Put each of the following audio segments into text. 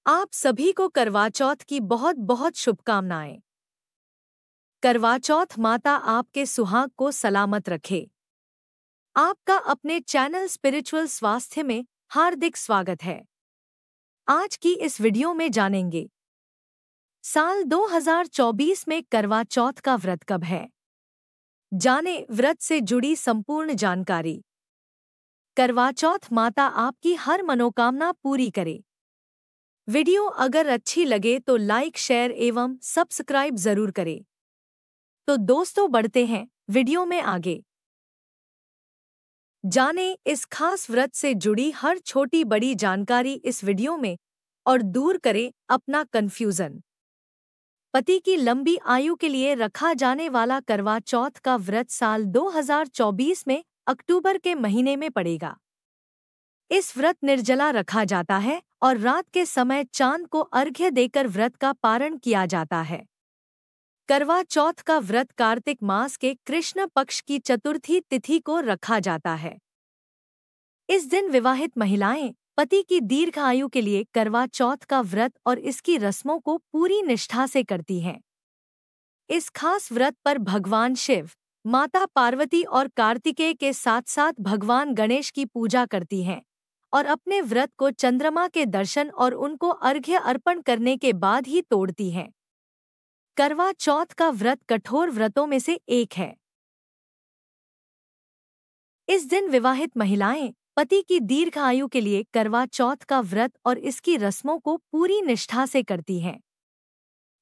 आप सभी को करवा चौथ की बहुत बहुत शुभकामनाएं। करवा चौथ माता आपके सुहाग को सलामत रखे। आपका अपने चैनल स्पिरिचुअल स्वास्थ्य में हार्दिक स्वागत है। आज की इस वीडियो में जानेंगे साल 2024 में करवा चौथ का व्रत कब है। जाने व्रत से जुड़ी संपूर्ण जानकारी। करवा चौथ माता आपकी हर मनोकामना पूरी करे। वीडियो अगर अच्छी लगे तो लाइक शेयर एवं सब्सक्राइब जरूर करें। तो दोस्तों बढ़ते हैं वीडियो में आगे। जाने इस खास व्रत से जुड़ी हर छोटी बड़ी जानकारी इस वीडियो में और दूर करें अपना कंफ्यूजन। पति की लंबी आयु के लिए रखा जाने वाला करवा चौथ का व्रत साल 2024 में अक्टूबर के महीने में पड़ेगा। इस व्रत निर्जला रखा जाता है और रात के समय चांद को अर्घ्य देकर व्रत का पारण किया जाता है। करवा चौथ का व्रत कार्तिक मास के कृष्ण पक्ष की चतुर्थी तिथि को रखा जाता है। इस दिन विवाहित महिलाएं पति की दीर्घ आयु के लिए करवा चौथ का व्रत और इसकी रस्मों को पूरी निष्ठा से करती हैं। इस खास व्रत पर भगवान शिव, माता पार्वती और कार्तिकेय के साथ साथ भगवान गणेश की पूजा करती हैं और अपने व्रत को चंद्रमा के दर्शन और उनको अर्घ्य अर्पण करने के बाद ही तोड़ती हैं। करवा चौथ का व्रत कठोर व्रतों में से एक है। इस दिन विवाहित महिलाएं पति की दीर्घ आयु के लिए करवा चौथ का व्रत और इसकी रस्मों को पूरी निष्ठा से करती हैं।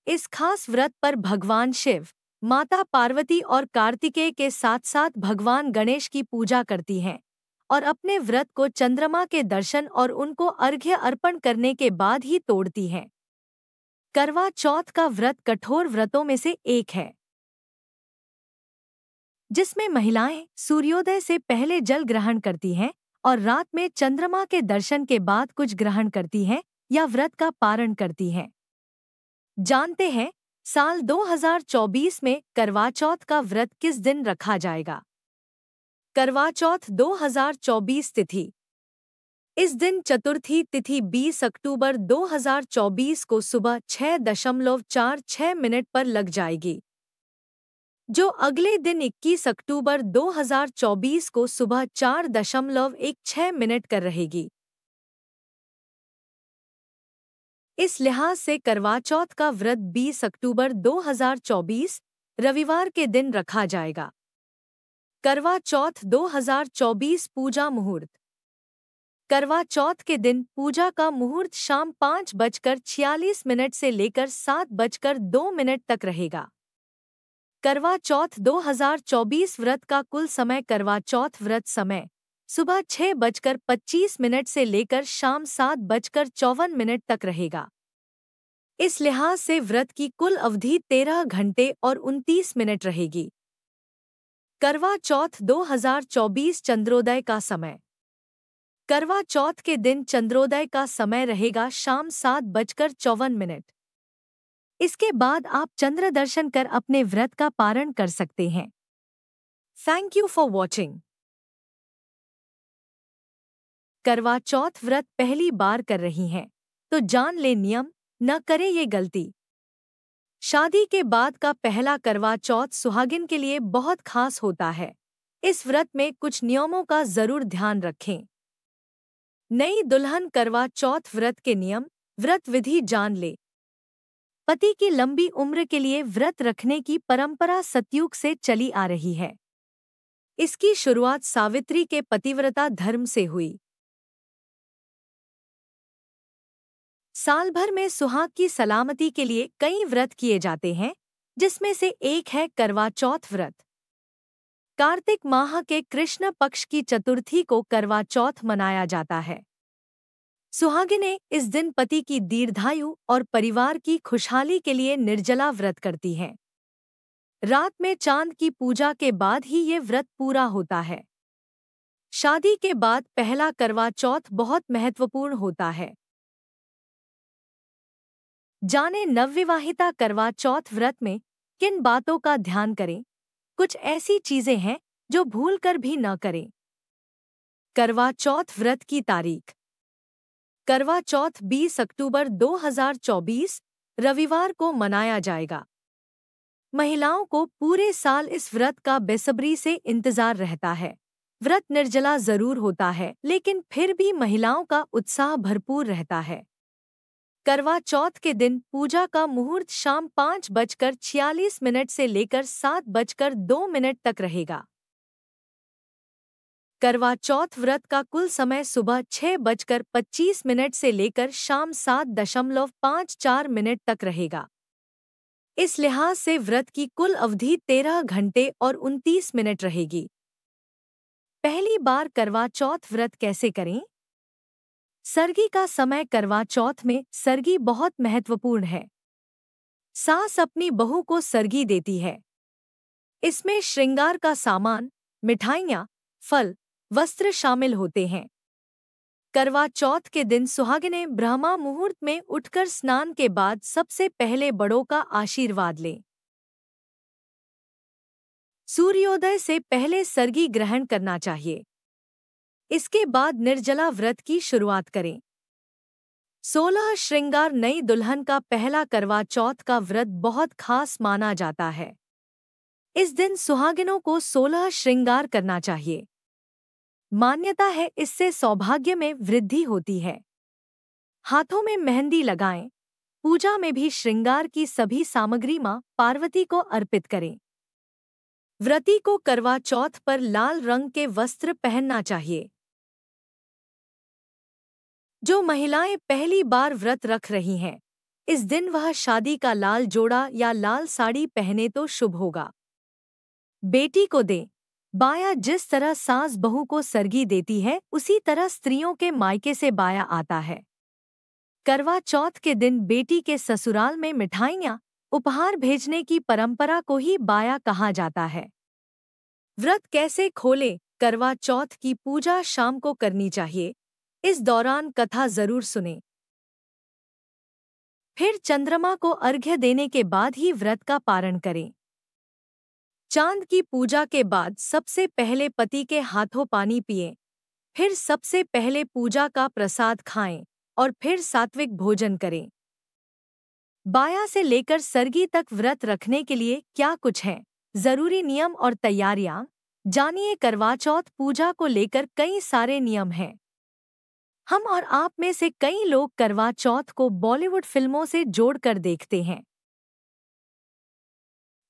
इस खास व्रत पर भगवान शिव, माता पार्वती और कार्तिकेय के साथ साथ भगवान गणेश की पूजा करती हैं और अपने व्रत को चंद्रमा के दर्शन और उनको अर्घ्य अर्पण करने के बाद ही तोड़ती हैं। करवा चौथ का व्रत कठोर व्रतों में से एक है, जिसमें महिलाएं सूर्योदय से पहले जल ग्रहण करती हैं और रात में चंद्रमा के दर्शन के बाद कुछ ग्रहण करती हैं या व्रत का पारण करती हैं। जानते हैं साल 2024 में करवा चौथ का व्रत किस दिन रखा जाएगा। करवा चौथ 2024 तिथि। इस दिन चतुर्थी तिथि 20 अक्टूबर 2024 को सुबह 6:46 पर लग जाएगी, जो अगले दिन 21 अक्टूबर 2024 को सुबह 4:16 कर रहेगी। इस लिहाज से करवा चौथ का व्रत 20 अक्टूबर 2024 रविवार के दिन रखा जाएगा। करवा चौथ 2024 पूजा मुहूर्त। करवा चौथ के दिन पूजा का मुहूर्त शाम 5:46 से लेकर 7:02 तक रहेगा। करवा चौथ 2024 व्रत का कुल समय करवा चौथ व्रत समय सुबह 6:25 से लेकर शाम 7:54 तक रहेगा। इस लिहाज से व्रत की कुल अवधि 13 घंटे और 29 मिनट रहेगी। करवा चौथ 2024 चंद्रोदय का समय। करवा चौथ के दिन चंद्रोदय का समय रहेगा शाम 7:54। इसके बाद आप चंद्र दर्शन कर अपने व्रत का पारण कर सकते हैं। Thank you for watching. करवा चौथ व्रत पहली बार कर रही हैं तो जान ले नियम, न करें ये गलती। शादी के बाद का पहला करवा चौथ सुहागिन के लिए बहुत खास होता है। इस व्रत में कुछ नियमों का जरूर ध्यान रखें। नई दुल्हन करवा चौथ व्रत के नियम, व्रत विधि जान ले। पति की लंबी उम्र के लिए व्रत रखने की परंपरा सतयुग से चली आ रही है। इसकी शुरुआत सावित्री के पतिव्रता धर्म से हुई। साल भर में सुहाग की सलामती के लिए कई व्रत किए जाते हैं, जिसमें से एक है करवा चौथ व्रत। कार्तिक माह के कृष्ण पक्ष की चतुर्थी को करवा चौथ मनाया जाता है। सुहागिनें इस दिन पति की दीर्घायु और परिवार की खुशहाली के लिए निर्जला व्रत करती हैं। रात में चांद की पूजा के बाद ही ये व्रत पूरा होता है। शादी के बाद पहला करवा चौथ बहुत महत्वपूर्ण होता है। जाने नवविवाहिता करवा चौथ व्रत में किन बातों का ध्यान करें। कुछ ऐसी चीजें हैं जो भूलकर भी न करें। करवा चौथ व्रत की तारीख। करवा चौथ 20 अक्टूबर 2024 रविवार को मनाया जाएगा। महिलाओं को पूरे साल इस व्रत का बेसब्री से इंतजार रहता है। व्रत निर्जला जरूर होता है, लेकिन फिर भी महिलाओं का उत्साह भरपूर रहता है। करवा चौथ के दिन पूजा का मुहूर्त शाम 5:46 से लेकर 7:02 तक रहेगा। करवा चौथ व्रत का कुल समय सुबह 6:25 से लेकर शाम 7:54 तक रहेगा। इस लिहाज से व्रत की कुल अवधि 13 घंटे और 29 मिनट रहेगी। पहली बार करवा चौथ व्रत कैसे करें? सरगी का समय करवा चौथ में सरगी बहुत महत्वपूर्ण है। सास अपनी बहू को सरगी देती है। इसमें श्रृंगार का सामान, मिठाइयाँ, फल, वस्त्र शामिल होते हैं। करवा चौथ के दिन सुहागिनें ब्रह्मा मुहूर्त में उठकर स्नान के बाद सबसे पहले बड़ों का आशीर्वाद लें। सूर्योदय से पहले सरगी ग्रहण करना चाहिए। इसके बाद निर्जला व्रत की शुरुआत करें। 16 श्रृंगार नई दुल्हन का पहला करवा चौथ का व्रत बहुत खास माना जाता है। इस दिन सुहागिनों को 16 श्रृंगार करना चाहिए। मान्यता है इससे सौभाग्य में वृद्धि होती है। हाथों में मेहंदी लगाएं। पूजा में भी श्रृंगार की सभी सामग्री मां पार्वती को अर्पित करें। व्रती को करवा चौथ पर लाल रंग के वस्त्र पहनना चाहिए। जो महिलाएं पहली बार व्रत रख रही हैं, इस दिन वह शादी का लाल जोड़ा या लाल साड़ी पहने तो शुभ होगा। बेटी को दें। बाया जिस तरह सास बहू को सरगी देती है, उसी तरह स्त्रियों के मायके से बाया आता है। करवा चौथ के दिन बेटी के ससुराल में मिठाइयाँ, उपहार भेजने की परंपरा को ही बाया कहा जाता है। व्रत कैसे खोलें? करवा चौथ की पूजा शाम को करनी चाहिए। इस दौरान कथा जरूर सुनें। फिर चंद्रमा को अर्घ्य देने के बाद ही व्रत का पारण करें। चांद की पूजा के बाद सबसे पहले पति के हाथों पानी पिएं, फिर सबसे पहले पूजा का प्रसाद खाएं और फिर सात्विक भोजन करें। बाया से लेकर सरगी तक व्रत रखने के लिए क्या कुछ है? जरूरी नियम और तैयारियां जानिए। करवा चौथ पूजा को लेकर कई सारे नियम हैं। हम और आप में से कई लोग करवा चौथ को बॉलीवुड फिल्मों से जोड़कर देखते हैं।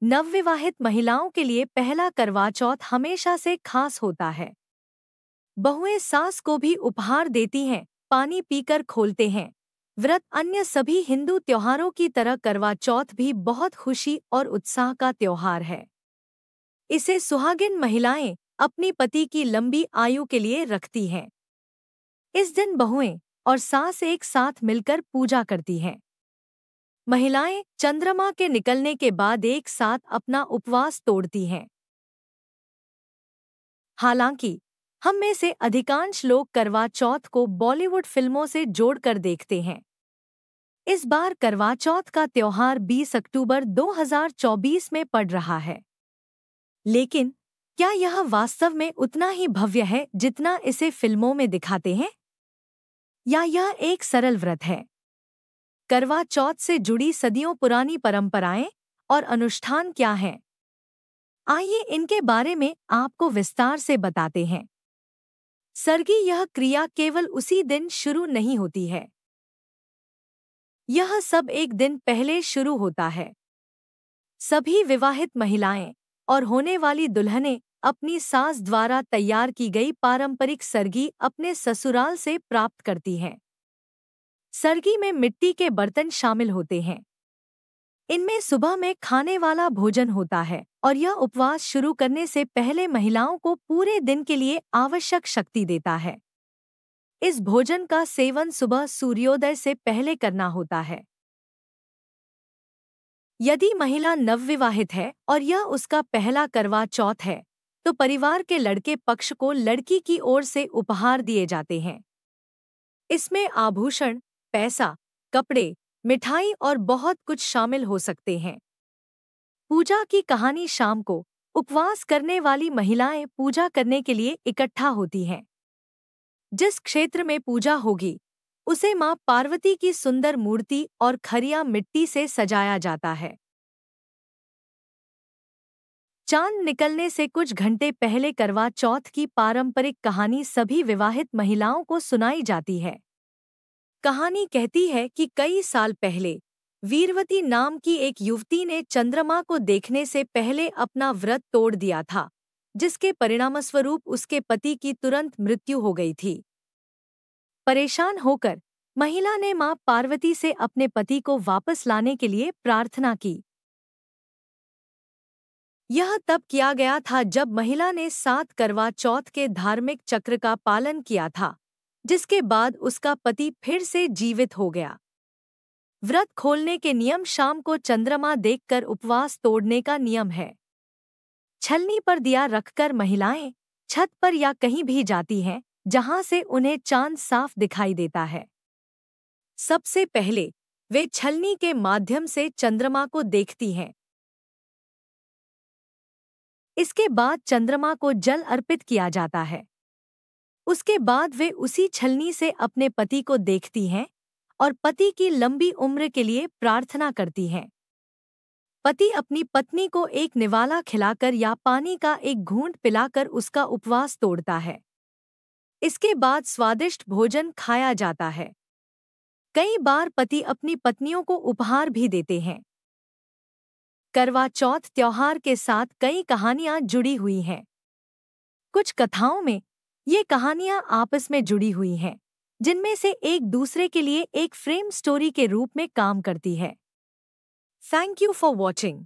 नवविवाहित महिलाओं के लिए पहला करवा चौथ हमेशा से खास होता है। बहुएं सास को भी उपहार देती हैं, पानी पीकर खोलते हैं। व्रत अन्य सभी हिंदू त्योहारों की तरह करवा चौथ भी बहुत खुशी और उत्साह का त्योहार है। इसे सुहागिन महिलाएं अपनी पति की लंबी आयु के लिए रखती हैं। इस दिन बहुएं और सास एक साथ मिलकर पूजा करती हैं। महिलाएं चंद्रमा के निकलने के बाद एक साथ अपना उपवास तोड़ती हैं। हालांकि हम में से अधिकांश लोग करवा चौथ को बॉलीवुड फिल्मों से जोड़कर देखते हैं। इस बार करवा चौथ का त्योहार 20 अक्टूबर 2024 में पड़ रहा है। लेकिन क्या यह वास्तव में उतना ही भव्य है जितना इसे फिल्मों में दिखाते हैं? या यह एक सरल व्रत है? करवा चौथ से जुड़ी सदियों पुरानी परंपराएं और अनुष्ठान क्या हैं? आइए इनके बारे में आपको विस्तार से बताते हैं। सरगी यह क्रिया केवल उसी दिन शुरू नहीं होती है। यह सब एक दिन पहले शुरू होता है। सभी विवाहित महिलाएं और होने वाली दुल्हनें अपनी सास द्वारा तैयार की गई पारंपरिक सरगी अपने ससुराल से प्राप्त करती हैं। सरगी में मिट्टी के बर्तन शामिल होते हैं। इनमें सुबह में खाने वाला भोजन होता है और यह उपवास शुरू करने से पहले महिलाओं को पूरे दिन के लिए आवश्यक शक्ति देता है। इस भोजन का सेवन सुबह सूर्योदय से पहले करना होता है। यदि महिला नवविवाहित है और यह उसका पहला करवा चौथ है, तो परिवार के लड़के पक्ष को लड़की की ओर से उपहार दिए जाते हैं। इसमें आभूषण, पैसा, कपड़े, मिठाई और बहुत कुछ शामिल हो सकते हैं। पूजा की कहानी शाम को उपवास करने वाली महिलाएं पूजा करने के लिए इकट्ठा होती हैं। जिस क्षेत्र में पूजा होगी, उसे मां पार्वती की सुंदर मूर्ति और खरिया मिट्टी से सजाया जाता है। चांद निकलने से कुछ घंटे पहले करवा चौथ की पारंपरिक कहानी सभी विवाहित महिलाओं को सुनाई जाती है। कहानी कहती है कि कई साल पहले वीरवती नाम की एक युवती ने चंद्रमा को देखने से पहले अपना व्रत तोड़ दिया था, जिसके परिणामस्वरूप उसके पति की तुरंत मृत्यु हो गई थी। परेशान होकर महिला ने मां पार्वती से अपने पति को वापस लाने के लिए प्रार्थना की। यह तब किया गया था जब महिला ने 7 करवा चौथ के धार्मिक चक्र का पालन किया था, जिसके बाद उसका पति फिर से जीवित हो गया। व्रत खोलने के नियम: शाम को चंद्रमा देखकर उपवास तोड़ने का नियम है। छलनी पर दिया रखकर महिलाएं छत पर या कहीं भी जाती हैं जहां से उन्हें चांद साफ दिखाई देता है। सबसे पहले वे छलनी के माध्यम से चंद्रमा को देखती हैं। इसके बाद चंद्रमा को जल अर्पित किया जाता है। उसके बाद वे उसी छलनी से अपने पति को देखती हैं और पति की लंबी उम्र के लिए प्रार्थना करती हैं। पति अपनी पत्नी को एक निवाला खिलाकर या पानी का एक घूंट पिलाकर उसका उपवास तोड़ता है। इसके बाद स्वादिष्ट भोजन खाया जाता है। कई बार पति अपनी पत्नियों को उपहार भी देते हैं। करवा चौथ त्योहार के साथ कई कहानियां जुड़ी हुई हैं। कुछ कथाओं में ये कहानियां आपस में जुड़ी हुई हैं, जिनमें से एक दूसरे के लिए एक फ्रेम स्टोरी के रूप में काम करती है। Thank you for watching.